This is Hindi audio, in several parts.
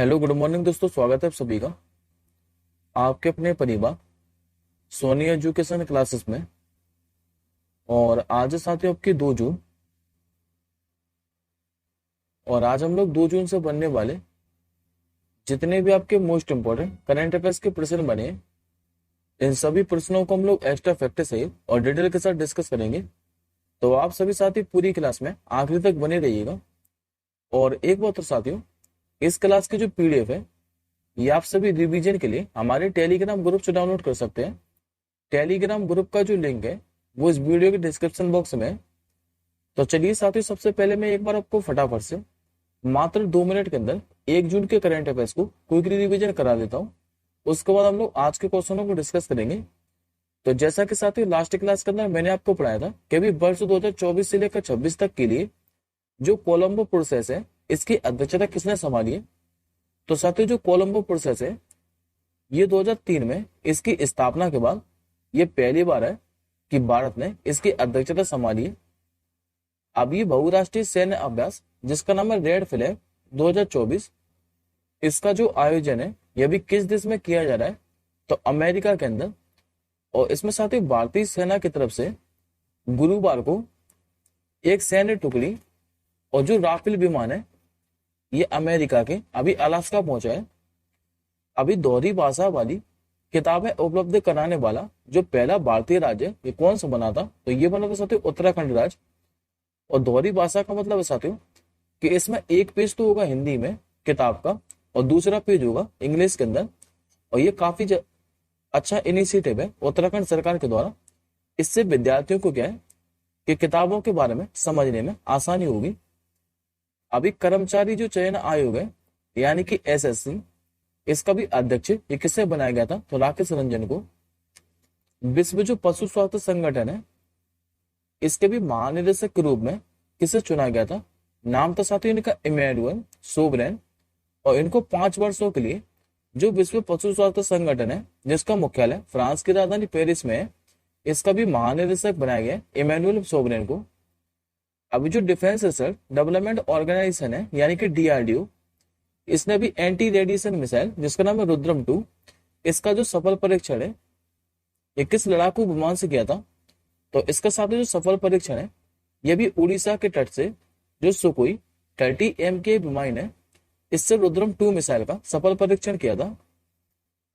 हेलो गुड मॉर्निंग दोस्तों, स्वागत है आप सभी का आपके अपने परिवार सोनी एजुकेशन क्लासेस में। और आज है साथियों आपकी 2 जून। और आज हम लोग 2 जून से बनने वाले जितने भी आपके मोस्ट इंपॉर्टेंट करंट अफेयर्स के प्रश्न बने हैं, इन सभी प्रश्नों को हम लोग एक्स्ट्रा फैक्ट सहित और डिटेल के साथ डिस्कस करेंगे। तो आप सभी साथी पूरी क्लास में आखिरी तक बने रहिएगा। और एक बात और साथियों, इस क्लास की जो पीडीएफ है ये आप सभी रिवीजन के लिए हमारे टेलीग्राम ग्रुप से डाउनलोड कर सकते हैं। टेलीग्राम ग्रुप का जो लिंक है वो इस वीडियो के डिस्क्रिप्शन बॉक्स में है। तो चलिए साथियों, सबसे पहले मैं एक बार आपको फटाफट से मात्र 2 मिनट के अंदर 1 जून के करंट अफेयर्स को क्विकली रिवीजन करा देता हूँ। उसके बाद हम लोग आज के क्वेश्चनों को डिस्कस करेंगे। तो जैसा कि साथियों लास्ट क्लास के अंदर मैंने आपको पढ़ाया था कि अभी वर्ष 2024 से लेकर 26 तक के लिए जो कोलंबो प्रोसेस है इसकी अध्यक्षता किसने संभाली है। तो साथियों जो कोलंबो प्रोसेस है ये 2003 में इसकी स्थापना के बाद ये पहली बार है कि भारत ने इसकी अध्यक्षता संभाली है। अब ये बहुराष्ट्रीय सैन्य अभ्यास जिसका नाम है रेड फ्लैग 2024, इसका जो आयोजन है यह भी किस देश में किया जा रहा है, तो अमेरिका के अंदर। और इसमें साथ ही भारतीय सेना की तरफ से गुरुवार को एक सैन्य टुकड़ी और जो राफेल विमान है ये अमेरिका के अभी अलास्का पहुंचा है। अभी दोहरी भाषा वाली किताबें उपलब्ध कराने वाला जो पहला भारतीय राज्य ये कौन सा बना था, तो ये बना था साथियों उत्तराखंड राज्य। और दोहरी भाषा का मतलब है साथियों कि इसमें एक पेज तो होगा हिंदी में किताब का और दूसरा पेज होगा इंग्लिश के अंदर। और ये काफी अच्छा इनिशिएटिव है उत्तराखंड सरकार के द्वारा। इससे विद्यार्थियों को क्या है कि किताबों के बारे में समझने में आसानी होगी। अभी कर्मचारी जो चयन आयोग है यानी कि एसएससी, इसका भी अध्यक्ष ये किससे बनाया गया था, तो राकेश रंजन को। विश्व जो पशु स्वास्थ्य संगठन है इसके भी महानिदेशक के रूप में किसे चुना गया था, नाम था साथियों इनका इमैनुअल सोबरेन। और इनको 5 वर्षों के लिए जो विश्व पशु स्वास्थ्य संगठन है जिसका मुख्यालय फ्रांस की राजधानी पेरिस में है, इसका भी महानिदेशक बनाया गया इमैनुअल सोबरेन को। अभी जो डिफेंस रिसर्च डेवलपमेंट ऑर्गेनाइजेशन है यानी कि डीआरडीओ, इसने भी एंटी रेडिएशन मिसाइल जिसका नाम है रुद्रम 2, इसका जो सफल परीक्षण है 21 लड़ाकू विमान से किया था। तो इसके साथ जो सफल परीक्षण है यह भी उड़ीसा के तट से जो सुकोई 30M के विमान है इससे रुद्रम 2 मिसाइल का सफल परीक्षण किया था।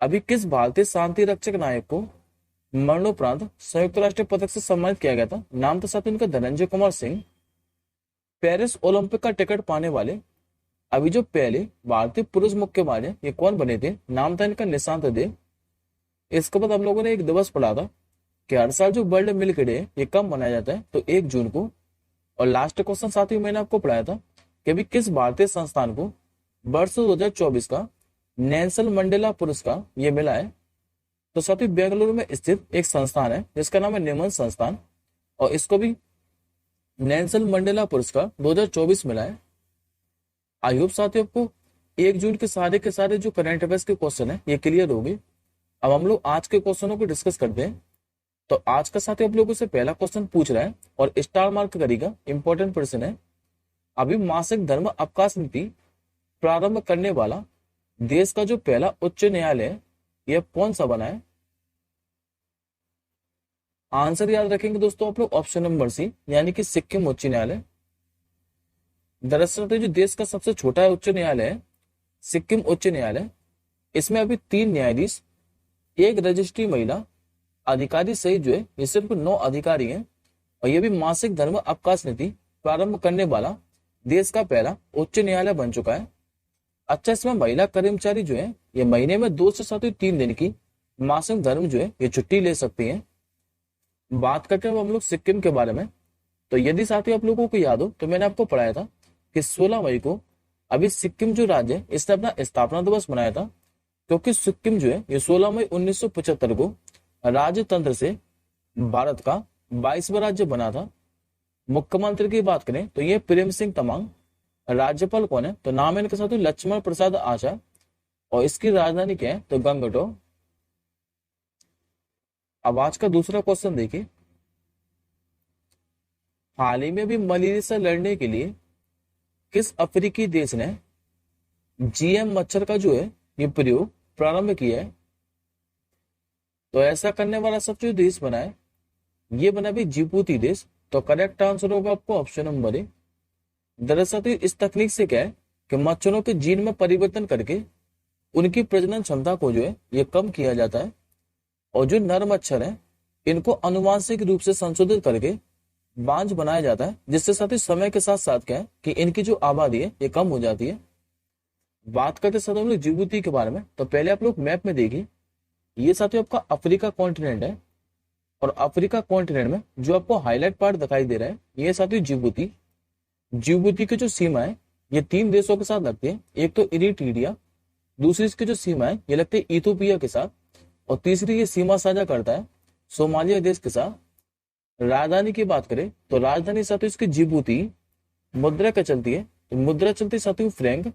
अभी किस भारतीय शांति रक्षक नायक को मरणोपरांत संयुक्त राष्ट्र पदक से सम्मानित किया गया था, नाम था साथ इनका धनंजय कुमार सिंह। पेरिस ओलंपिक का टिकट पाने वाले अभी जो पहले भारतीय पुरुष मुक्केबाज है ये कौन बने थे, नाम था इनका निशांत देव। इसके बाद हम लोगों ने एक दिवस पढ़ा था कि हर साल जो वर्ल्ड मिल्क डे है ये कब मनाया जाता है, तो 1 जून को। और लास्ट क्वेश्चन साथियों मैंने आपको पढ़ाया था कि अभी किस भारतीय संस्थान को वर्ष 2024 का नेल्सन मंडेला पुरस्कार ये मिला है। तो साथियों बेंगलुरु में स्थित एक संस्थान है जिसका नाम है निमन संस्थान, और इसको भी नेल्सन मंडेला पुरस्कार 2024 मिला है। आई होप साथियों आपको 1 जून के सारे जो करंट अफेयर्स के क्वेश्चन है ये क्लियर हो गए। अब हम लोग आज के क्वेश्चनों को डिस्कस करते हैं। तो आज का साथी आप लोगों से पहला क्वेश्चन पूछ रहा है और स्टार मार्क करेगा, इंपॉर्टेंट प्रश्न है। अभी मासिक धर्म अवकाश नीति प्रारंभ करने वाला देश का जो पहला उच्च न्यायालय है यह कौन सा बना है। आंसर याद रखेंगे दोस्तों आप लोग ऑप्शन नंबर सी यानी कि सिक्किम उच्च न्यायालय। दरअसल जो देश का सबसे छोटा उच्च न्यायालय है सिक्किम उच्च न्यायालय, इसमें अभी 3 न्यायाधीश, एक रजिस्ट्री महिला अधिकारी सहित जो है ये सिर्फ 9 अधिकारी हैं। और ये भी मासिक धर्म अवकाश नीति प्रारंभ करने वाला देश का पहला उच्च न्यायालय बन चुका है। अच्छा, इसमें महिला कर्मचारी जो है ये महीने में 2 से 3 दिन की मासिक धर्म जो है ये छुट्टी ले सकती हैं। बात करते हैं हम लोग सिक्किम के बारे में। तो यदि साथी आप लोगों को याद हो तो मैंने आपको पढ़ाया था कि 16 मई को अभी सिक्किम जो राज्य है इसने अपना स्थापना दिवस मनाया था, क्योंकि सिक्किम जो है ये 16 मई 1975 को राजतंत्र से भारत का 22वां राज्य बना था। मुख्यमंत्री की बात करें तो ये प्रेम सिंह तमांग। राज्यपाल कौन है, तो नाम है इनके साथ लक्ष्मण प्रसाद आचार्य। और इसकी राजधानी क्या है, तो गंगटोक। अब आज का दूसरा क्वेश्चन देखिए। हाल ही में भी मलेरिया से लड़ने के लिए किस अफ्रीकी देश ने जीएम मच्छर का जो है ये प्रयोग प्रारंभ किया है। तो ऐसा करने वाला सबसे जो देश बना है ये बना भी जिबूती देश। तो करेक्ट आंसर होगा आपको ऑप्शन नंबर ए। दरअसल तो इस तकनीक से क्या है कि मच्छरों के जीन में परिवर्तन करके उनकी प्रजनन क्षमता को जो है ये कम किया जाता है। और जो नर मच्छर है इनको अनुवांशिक रूप से संशोधित करके बांझ बनाया जाता है, जिससे साथ ही समय के साथ साथ क्या है कि इनकी जो आबादी है ये कम हो जाती है। बात करते साथ हम लोग जिबूती के बारे में, तो पहले आप लोग मैप में देखिए, ये साथियों आपका अफ्रीका कॉन्टिनेंट है। और अफ्रीका कॉन्टिनेंट में जो आपको हाईलाइट पार्ट दिखाई दे रहा है ये साथियों जिबूती। जिबूती की जो सीमा है ये 3 देशों के साथ लगती है। एक तो इरिट्रिया, दूसरी इसकी जो सीमा है ये लगती है इथोपिया के साथ, और तीसरी ये सीमा साझा करता है सोमालिया देश के साथ। राजधानी की बात करें तो राजधानी साथियों इसकी जिबूती। मुद्रा क्या चलती है, तो मुद्रा चलती है साथियों फ्रैंक।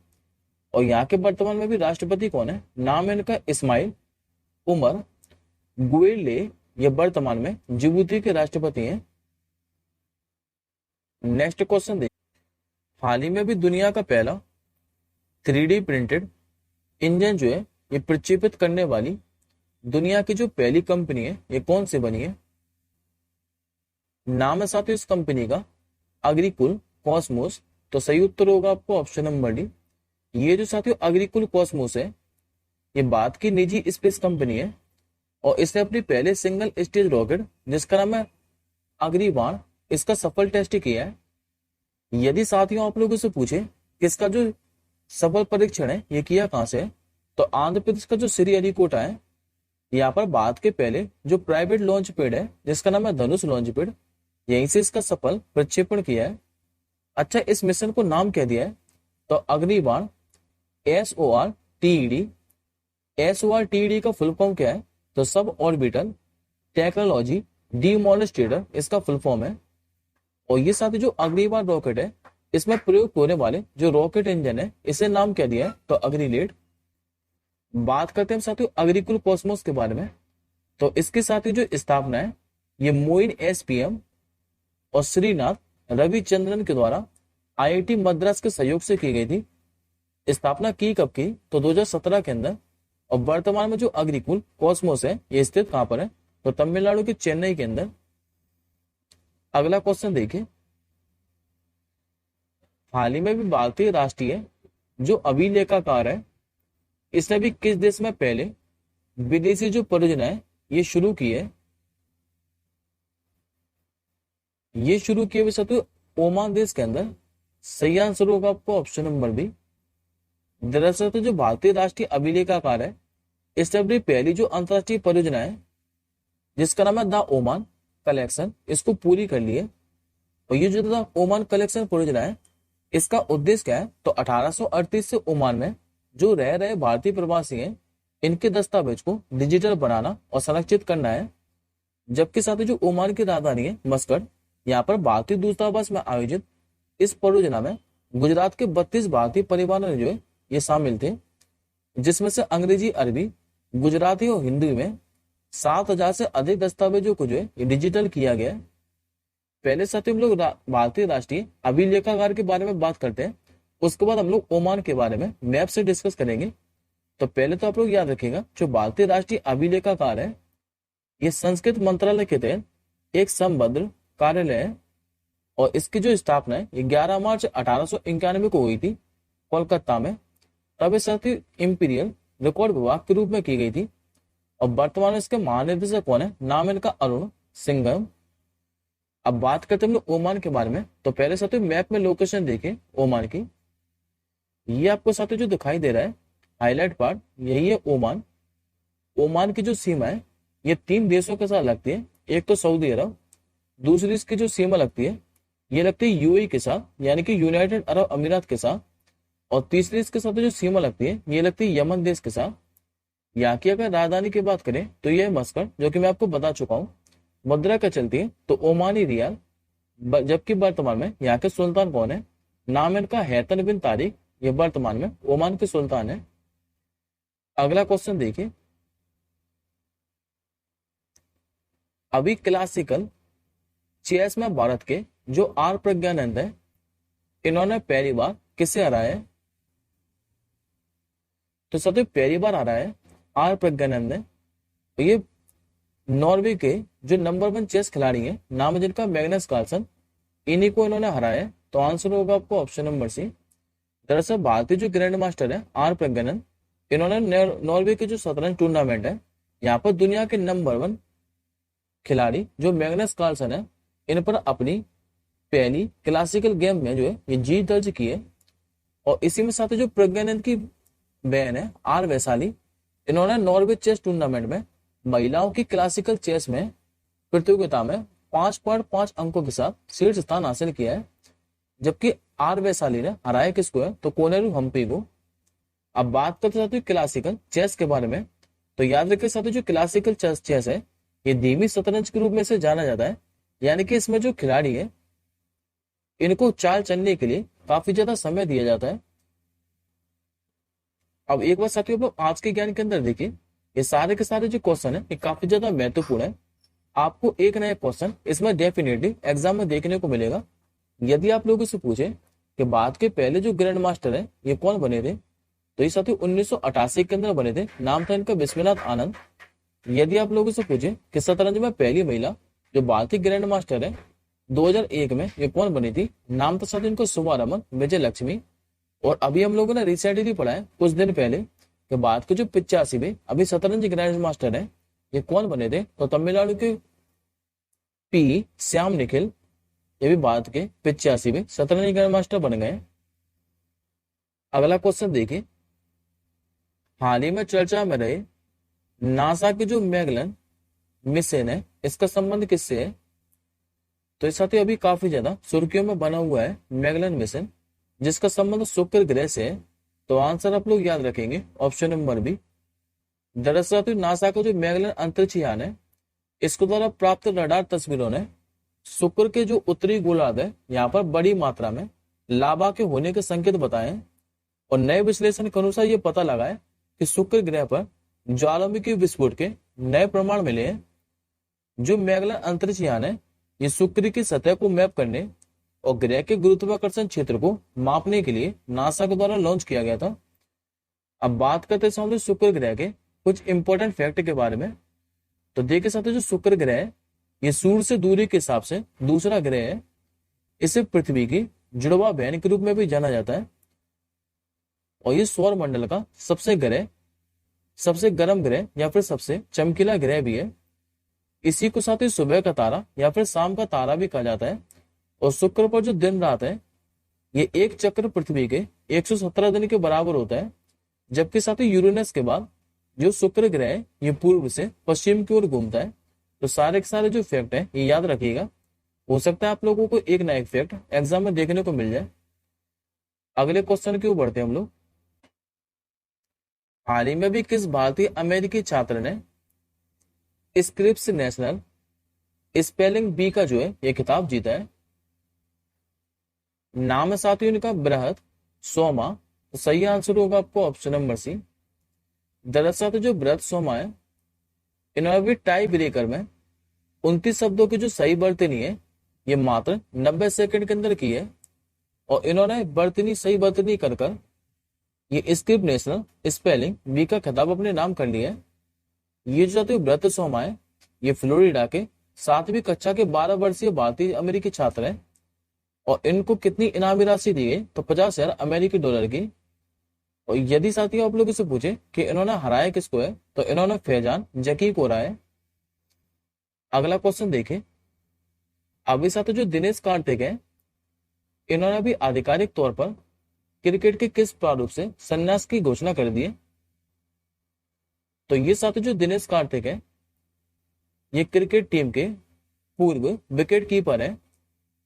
और यहाँ के वर्तमान में भी राष्ट्रपति कौन है, नाम है इनका इस्माइल उमर गुएले। ये वर्तमान में जिबूती के राष्ट्रपति हैं। नेक्स्ट क्वेश्चन देख, हाल ही में भी दुनिया का पहला 3D प्रिंटेड इंजन जो है ये प्रक्षेपित करने वाली दुनिया की जो पहली कंपनी है ये कौन सी बनी है। नाम है साथियों इस कंपनी का अग्रिकुल कॉस्मोस। तो सही उत्तर होगा आपको ऑप्शन नंबर डी। ये जो साथियों अग्रिकुल कॉस्मोस है ये भारत की निजी स्पेस कंपनी है। और इसने अपनी पहले सिंगल स्टेज रॉकेट जिसका नाम है अग्निबाण इसका सफल टेस्ट किया है। यदि साथियों आप लोगों से पूछे किसका जो सफल परीक्षण है ये किया कहां से है, तो आंध्र प्रदेश का जो श्रीहरिकोटा है यहाँ पर भारत के पहले जो प्राइवेट लॉन्च पैड है जिसका नाम है धनुष लॉन्च पैड, यहीं से इसका सफल प्रक्षेपण किया है। अच्छा, इस मिशन को नाम क्या दिया है, तो अग्निबाण SORTED। SORTED का फुल फॉर्म क्या है, तो सब ऑर्बिटल टेक्नोलॉजी डिमोन्स्ट्रेटर इसका फुल फॉर्म है। और ये साथ ही जो अग्निबाण रॉकेट है इसमें प्रयोग होने वाले जो रॉकेट इंजन है इसे नाम क्या दिया है, तो अग्निलेड। बात करते हैं साथियों अग्रिकुल कॉस्मोस के बारे में, तो इसके साथ ही जो स्थापना है ये मोइन SPM और श्रीनाथ रविचंद्रन के द्वारा IIT मद्रास के सहयोग से की गई थी। स्थापना की कब की, तो 2017 के अंदर। और वर्तमान में जो अग्रिकुल कॉस्मोस है ये स्थित कहां पर है, तो तमिलनाडु के चेन्नई के अंदर। अगला क्वेश्चन देखिए, हाल ही में भी भारतीय राष्ट्रीय जो अभिलेखाकार है इसने भी किस देश में पहले विदेशी जो परियोजना है ये शुरू की है। ये शुरू किए हुए साथियों ओमान देश के अंदर। सही आंसर होगा आपको ऑप्शन नंबर बी। दरअसल तो जो भारतीय राष्ट्रीय अभिलेखाकार है इसने अपनी पहली जो अंतरराष्ट्रीय परियोजना है जिसका नाम है द ओमान कलेक्शन इसको पूरी कर ली है। और ये जो द ओमान कलेक्शन परियोजना है इसका उद्देश्य क्या है, तो 1838 से ओमान में जो रह रहे भारतीय प्रवासी हैं इनके दस्तावेज को डिजिटल बनाना और संरक्षित करना है। जबकि साथ ही जो ओमान की राजधानी है मस्कट, यहाँ पर भारतीय दूतावास में आयोजित इस परियोजना में गुजरात के 32 भारतीय परिवार जो है ये शामिल थे, जिसमें से अंग्रेजी अरबी गुजराती और हिंदी में 7,000 से अधिक दस्तावेजों को जो है ये डिजिटल किया गया है। पहले साथ ही हम लोग भारतीय राष्ट्रीय अभिलेखागार के बारे में बात करते हैं, उसके बाद हम लोग ओमान के बारे में मैप से डिस्कस करेंगे। तो पहले तो आप लोग याद रखिएगा जो भारतीय राष्ट्रीय अभिलेखागार है ये संस्कृत मंत्रालय के तहत एक संबद्ध कार्यालय है। और इसकी जो स्थापना है ये 11 मार्च 1891 को हुई थी कोलकाता में। तब इस साथ ही इंपीरियल रिकॉर्ड विभाग के रूप में की गई थी। और वर्तमान में इसके महानिदेशक कौन है, नाम इनका अरुण सिंघम। अब बात करते हैं हम लोग ओमान के बारे में, तो पहले साथ ही मैप में लोकेशन देखें ओमान की। ये आपको साथ ही जो दिखाई दे रहा है हाईलाइट पार्ट यही है ओमान। ओमान की जो सीमा है ये 3 देशों के साथ लगती है। एक तो सऊदी अरब, दूसरी इसकी जो सीमा लगती है ये लगती है UAE के साथ यानी कि यूनाइटेड अरब अमीरात के साथ। और तीसरी इसके साथ जो सीमा लगती है ये लगती है यमन देश के साथ। यहाँ की अगर राजधानी की बात करें तो यह है मस्कट, जो कि मैं आपको बता चुका हूँ। मुद्रा क्या चलती है, तो ओमानी रियाल। जबकि वर्तमान में यहाँ के सुल्तान कौन है, नाम इनका हैतन बिन तारिक। ये वर्तमान में ओमान के सुल्तान है। अगला क्वेश्चन देखिए, अभी क्लासिकल चेस में भारत के जो R प्रज्ञानंद है इन्होंने पहली बार किसे हराया है। तो साथियों पहली बार आ रहा है आर प्रज्ञानंद ने। तो ये नॉर्वे के जो नंबर 1 चेस खिलाड़ी हैं, नाम है जिनका मैग्नस कार्लसन, इन्हीं को इन्होंने हराया है। तो आंसर होगा आपको ऑप्शन नंबर सी। दरअसल भारतीय जो ग्रैंड मास्टर है आर प्रज्ञानंद, इन्होंने नॉर्वे के जो शतरंज टूर्नामेंट है, यहाँ पर दुनिया के नंबर 1 खिलाड़ी जो मैग्नस कार्लसन है, इन पर अपनी पहली क्लासिकल गेम में जो है ये जीत दर्ज की है। और इसी में साथ जो प्रज्ञानंद की बहन है आर वैशाली, इन्होंने नॉर्वे चेस टूर्नामेंट में महिलाओं की क्लासिकल चेस में प्रतियोगिता में 5.5 अंकों के साथ शीर्ष स्थान हासिल किया है। जबकि आर वैशाली ने हराया किसको है, तो कोनेरू हम्पी को। अब बात करते साथियों क्लासिकल चेस के बारे में, तो याद रखिए साथियों जो क्लासिकल चेस है ये धीमी शतरंज के रूप में से जाना जाता है। यानी कि इसमें जो खिलाड़ी है इनको चाल चलने के लिए काफी ज्यादा समय दिया जाता है। अब एक बार साथियों आप आज के ज्ञान के अंदर देखिए, ये सारे के सारे जो क्वेश्चन है ये काफी ज्यादा महत्वपूर्ण है। आपको एक नया क्वेश्चन इसमें डेफिनेटली एग्जाम में देखने को मिलेगा। यदि आप लोगों से पूछे कि भारत के पहले जो ग्रैंड मास्टर है ये कौन बने थे, तो ये साथियों 1988 के अंदर बने थे। नाम था इनका विश्वनाथ आनंद। यदि आप लोगों से पूछे कि शतरंज में पहली महिला जो भारतीय ग्रैंड मास्टर है 2001 में ये कौन बनी थी, नाम था साथियों इनको शुभा रमन विजय लक्ष्मी। और अभी हम लोगों ने रिसेंटली पढ़ा है कुछ दिन पहले कि भारत के जो 85वें अभी शतरंज ग्रैंड मास्टर है ये कौन बने थे, तो तमिलनाडु के पी श्याम निखिल, ये भी भारत के 85वें शतरंज ग्रैंड मास्टर बन गए। अगला क्वेश्चन देखिए, हाल ही में चर्चा में रहे नासा के जो मैगलन मिशन है इसका संबंध किससे है, तो इस साथ अभी काफी ज्यादा सुर्खियों में बना हुआ है मैगलन मिशन, जिसका संबंध शुक्र ग्रह से है। तो आंसर आप लोग याद रखेंगे ऑप्शन नंबर बी। दरअसल नासा का जो मैगलन अंतरिक्ष यान है इसको द्वारा प्राप्त रडार तस्वीरों ने शुक्र के जो उत्तरी गोलार्ध है यहाँ पर बड़ी मात्रा में लावा के होने के संकेत बताए हैं। और नए विश्लेषण के अनुसार ये पता लगा है कि शुक्र ग्रह पर ज्वालामुखी विस्फोट के नए प्रमाण मिले हैं। जो मैगलन अंतरिक्ष यान है ये शुक्र की सतह को मैप करने और ग्रह के गुरुत्वाकर्षण क्षेत्र को मापने के लिए नासा के द्वारा लॉन्च किया गया था। अब बात करते हैं शुक्र ग्रह के कुछ इंपॉर्टेंट फैक्ट के बारे में। तो देखिए साथियों जो शुक्र ग्रह है ये सूर्य से दूरी के हिसाब से दूसरा ग्रह है। इसे पृथ्वी की जुड़वा बहन के रूप में भी जाना जाता है। और ये सौर मंडल का सबसे गर्म ग्रह या फिर सबसे चमकीला ग्रह भी है। इसी को साथ ही सुबह का तारा या फिर शाम का तारा भी कहा जाता है। और शुक्र पर जो दिन रात है ये एक चक्र पृथ्वी के 117 दिन के बराबर होता है। जबकि साथ ही यूरेनस के बाद जो शुक्र ग्रह है ये पूर्व से पश्चिम की ओर घूमता है। तो सारे के सारे जो फैक्ट है ये याद रखिएगा, हो सकता है आप लोगों को एक ना एक फैक्ट एग्जाम में देखने को मिल जाए। अगले क्वेश्चन की ओर बढ़ते हैं हम लोग। हाल ही में भी किस भारतीय अमेरिकी छात्र ने स्क्रिप्स नेशनल स्पेलिंग बी का जो है ये खिताब जीता है? नाम है साथियों इनका बृहत सोमा। तो सही आंसर होगा आपको ऑप्शन नंबर सी। दरअसल जो बृहत सोमा है इन्होंने भी टाई ब्रेकर में 29 शब्दों की जो सही वर्तनी है ये मात्र 90 सेकंड के अंदर की है। और इन्होंने सही वर्तनी कर ये स्क्रिप्ट नेशनल स्पेलिंग बी का खिताब अपने नाम कर लिया है। ये जो बृहत सोमा है ये फ्लोरिडा के 7वीं कक्षा के 12 वर्षीय भारतीय अमेरिकी छात्र हैं। और इनको कितनी इनामी राशि दी गई, तो 50,000 अमेरिकी डॉलर की। और यदि साथियों आप लोगों से पूछे कि इन्होंने हराया किसको है, तो इन्होंने फैजान जकी को हराया है। अगला क्वेश्चन देखें। अभी साथियों जो दिनेश कार्तिक है इन्होंने भी आधिकारिक तौर पर क्रिकेट के किस प्रारूप से संन्यास की घोषणा कर दी है? तो ये साथियों जो दिनेश कार्तिक है ये क्रिकेट टीम के पूर्व विकेट कीपर है।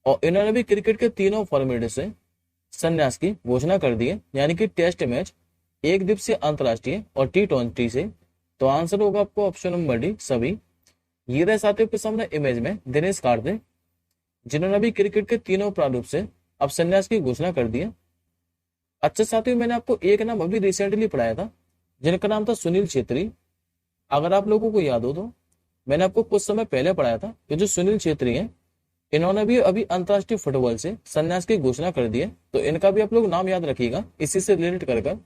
और इन्होंने भी क्रिकेट के तीनों फॉर्मेट से संन्यास की घोषणा कर दी है, यानी कि टेस्ट मैच, एक दिवसीय अंतरराष्ट्रीय और T20 से। तो आंसर होगा आपको ऑप्शन नंबर डी सभी। ये रहे साथियों के सामने इमेज में दिनेश कार्तिक, जिन्होंने भी क्रिकेट के तीनों प्रारूप से अब संन्यास की घोषणा कर दी है। अच्छा साथियों मैंने आपको एक नाम अभी रिसेंटली पढ़ाया था जिनका नाम था सुनील छेत्री। अगर आप लोगों को याद हो तो मैंने आपको कुछ समय पहले पढ़ाया था कि जो सुनील छेत्री है इन्होंने भी अभी अंतरराष्ट्रीय फुटबॉल से संन्यास की घोषणा कर दी है। तो इनका भी आप लोग नाम याद रखिएगा इसी से रिलेटेड कर।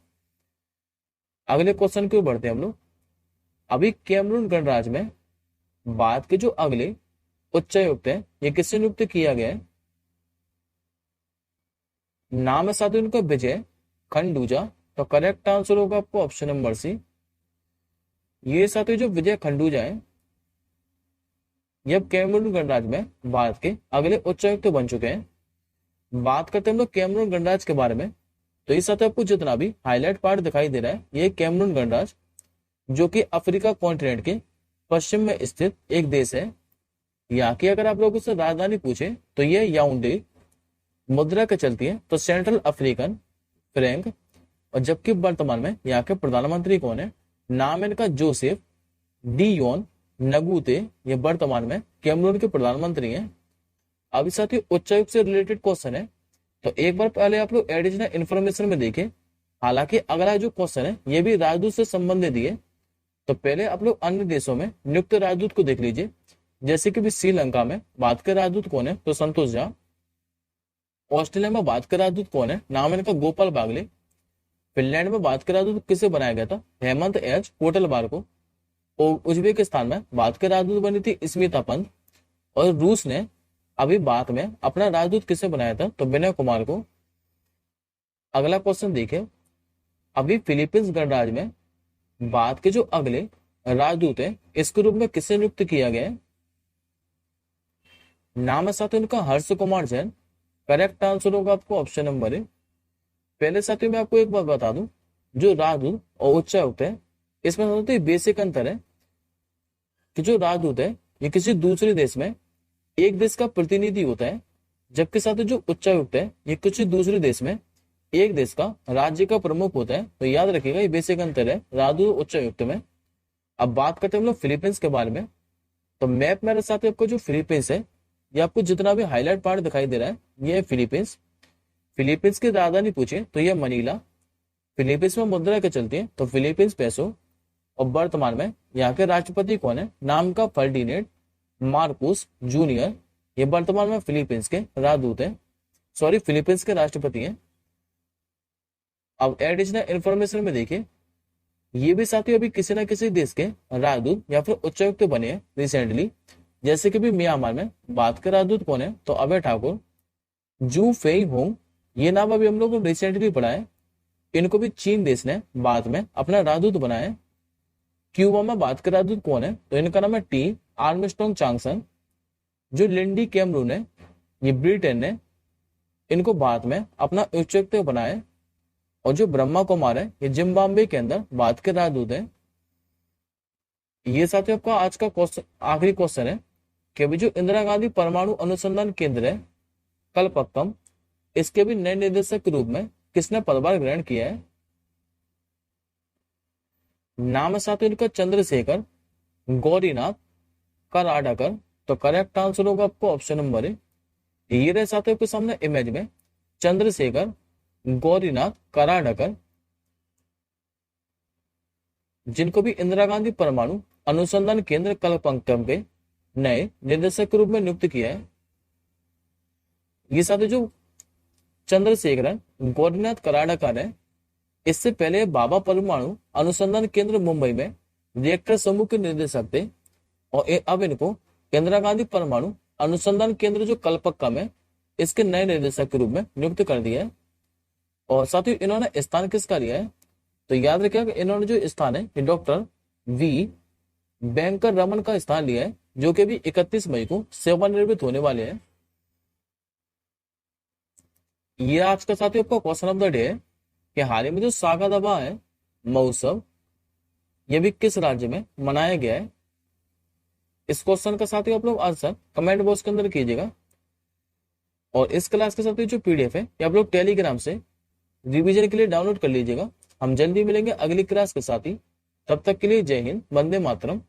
अगले क्वेश्चन की ओर बढ़ते हैं हम लोग। अभी कैमरून गणराज्य में भारत के जो अगले उच्चायुक्त है ये किससे नियुक्त किया गया है? नाम है साथ ही उनका विजय खंडूजा। तो करेक्ट आंसर होगा आपको ऑप्शन नंबर सी। ये साथ ही जो विजय खंडूजा है ये अब कैमरून गणराज्य में भारत के अगले उच्चायुक्त बन चुके हैं। बात करते हैं हम लोग कैमरून गणराज्य के बारे में। तो इस साथ आपको जितना भी हाईलाइट पार्ट दिखाई दे रहा है ये कैमरून गणराज्य जो कि अफ्रीका कॉन्टिनेंट के पश्चिम में स्थित एक देश है। यहाँ की अगर आप लोगों से राजधानी पूछे तो ये याउंडे। मुद्रा के चलती है तो सेंट्रल अफ्रीकन फ्रैंक। और जबकि वर्तमान में यहाँ के प्रधानमंत्री कौन है? नाम है इनका जोसेफ डियोन नगूते। ये वर्तमान में कैमरून के प्रधानमंत्री हैं। अभी साथ ही उच्चायुक्त से रिलेटेड क्वेश्चन है तो एक बार पहले आप लोग एडिशनल इन्फॉर्मेशन में देखें। हालांकि अगला जो क्वेश्चन है ये भी राजदूत से संबंधित है। तो पहले आप लोग अन्य देशों में नियुक्त राजदूत को देख लीजिए। जैसे कि भी श्रीलंका में बात के राजदूत कौन है? तो संतोष झा। ऑस्ट्रेलिया में बात के राजदूत कौन है? नाम है इनका गोपाल बागले। फिनलैंड में बात के राजदूत किसे बनाया गया था? हेमंत एच कोटलबार को। और उज्बेकिस्तान में बात के राजदूत बनी थी स्मिता पंत। और रूस ने अभी बात में अपना राजदूत किसे बनाया था? तो विनय कुमार को। अगला क्वेश्चन देखिए। अभी फिलीपींस गणराज्य में बात के जो अगले राजदूत है इसके रूप में किसे नियुक्त किया गया है? नाम है साथ उनका हर्ष कुमार जैन। करेक्ट आंसर होगा आपको ऑप्शन नंबर ए। पहले साथियों मैं आपको एक बात बता दूं, जो राजदूत और उच्चायुक्त है इसमें सबसे बेसिक अंतर है कि जो राजदूत है ये किसी दूसरे देश में एक देश का प्रतिनिधि होता है, जबकि साथ जो उच्चायुक्त है ये किसी दूसरे देश में एक देश का राज्य का प्रमुख होता है। तो याद रखिएगा ये बेसिक अंतर है राजदूत और उच्चायुक्त में। अब बात करते हैं हम लोग फिलीपींस के बारे में। तो मैप मेरे साथ आपको जो फिलीपींस है ये आपको जितना भी हाईलाइट पार्ट दिखाई दे रहा है ये है फिलीपींस। फिलीपींस की राजधानी पूछे तो ये मनीला। फिलीपींस में मुद्रा के चलती है तो फिलीपींस पैसो। और वर्तमान में यहाँ के राष्ट्रपति कौन है? नाम का फर्डिनेंड मार्कोस जूनियर। ये वर्तमान में फिलीपींस के राजदूत है, सॉरी फिलीपींस के राष्ट्रपति हैं। अब एडिशनल इंफॉर्मेशन में देखिए ये भी साथियों अभी किसी ना किसी देश के राजदूत या फिर उच्चायुक्त बने हैं रिसेंटली। जैसे कि भी म्यांमार में बात के राजदूत कौन है? तो अभय ठाकुर। जू फेई होंग ये नाम अभी हम लोग को रिसेंटली पढ़ा है। इनको भी चीन देश ने बाद में अपना राजदूत बनाया है। क्यूबा में बात के राजदूत कौन है? तो इनका नाम है टी आर्मस्ट्रॉन्ग चांगसन। जो लिंडी कैमरून है ये ब्रिटेन ने इनको बाद में अपना उच्चायुक्त बनाया। और जो ब्रह्मा कुमार है ये जिम्बाब्वे के अंदर बात के राजदूत है। ये साथियों आपका आज का क्वेश्चन आखिरी क्वेश्चन है कि अभी जो इंदिरा गांधी परमाणु अनुसंधान केंद्र है कलपक्कम इसके भी नए निदेशक के रूप में किसने पदभार ग्रहण किया है? नाम है साथियों इनका चंद्रशेखर गौरीनाथ कराडकर। तो करेक्ट आंसर होगा आपको ऑप्शन नंबर ए। ये रहे साथियों के सामने इमेज में चंद्रशेखर गौरीनाथ कराडकर, जिनको भी इंदिरा गांधी परमाणु अनुसंधान केंद्र कलपक्कम के नए निदेशक के रूप में नियुक्त किया है। ये साथ जो चंद्रशेखरन गौरीनाथ कराडकर है इससे पहले बाबा परमाणु अनुसंधान केंद्र मुंबई में रिएक्टर समूह के निर्देशक थे। और अब इनको इंदिरा गांधी परमाणु अनुसंधान केंद्र जो कलपक्कम है इसके नए निदेशक के रूप में नियुक्त कर दिया है। और साथ ही इन्होंने स्थान किसका लिया है? तो याद रखिएगा इन्होंने जो स्थान है डॉक्टर वी वेंकट रमन का स्थान लिया है, जो कि भी 31 मई को सेवानिवृत्त होने वाले हैं। ये आज का साथियों आपका क्वेश्चन ऑफ द डे है कि हाल ही में जो सागा दावा है महोत्सव ये भी किस राज्य में मनाया गया है? इस क्वेश्चन का साथियों आप लोग आंसर कमेंट बॉक्स के अंदर कीजिएगा। और इस क्लास के साथ जो पीडीएफ है ये आप लोग टेलीग्राम से रिवीजन के लिए डाउनलोड कर लीजिएगा। हम जल्दी मिलेंगे अगली क्लास के साथ ही। तब तक के लिए जय हिंद, वंदे मातरम।